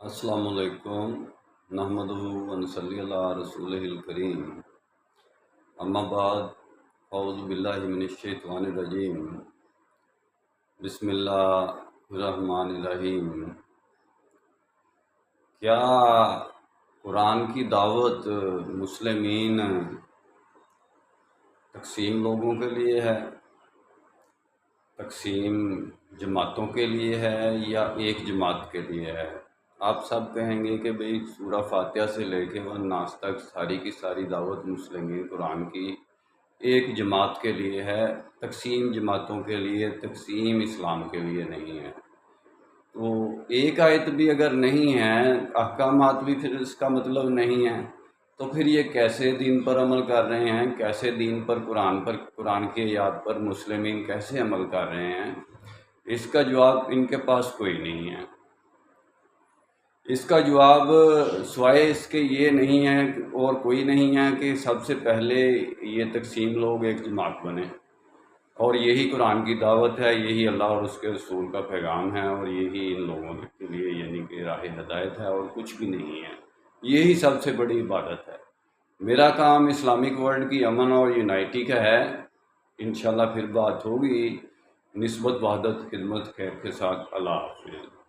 अस्सलामु अलैकुम नहमदुहु व नसल्ली अला रसूलिहिल करीम अम्मा बाद औज़ु बिल्लाहि मिनश शैतानिर रजीम बिस्मिल्लाहिर रहमानिर रहीम। क्या कुरान की दावत मुस्लिमीन तकसीम लोगों के लिए है, तकसीम जमातों के लिए है या एक जमात के लिए है? आप सब कहेंगे कि भाई सूरह फातिहा से लेके व नास तक सारी की सारी दावत मुस्लिमीन कुरान की एक जमात के लिए है, तकसीम जमातों के लिए, तकसीम इस्लाम के लिए नहीं है। तो एक आयत भी अगर नहीं है, अहकामात भी फिर इसका मतलब नहीं है, तो फिर ये कैसे दीन पर अमल कर रहे हैं, कैसे दीन पर, कुरान की आयत पर मुस्लिमीन कैसे अमल कर रहे हैं? इसका जवाब इनके पास कोई नहीं है। इसका जवाब सिवाय इसके ये नहीं है और कोई नहीं है कि सबसे पहले ये तकसीम लोग एक जमात बने, और यही कुरान की दावत है, यही अल्लाह और उसके रसूल का पैगाम है, और यही इन लोगों के लिए यानी कि राह हिदायत है, और कुछ भी नहीं है। यही सबसे बड़ी इबादत है। मेरा काम इस्लामिक वर्ल्ड की अमन और यूनाइटी का है। इंशाल्लाह फिर बात होगी निस्बत वहदत खिदमत खैर के साथ। अल्लाह हाफ़िज़।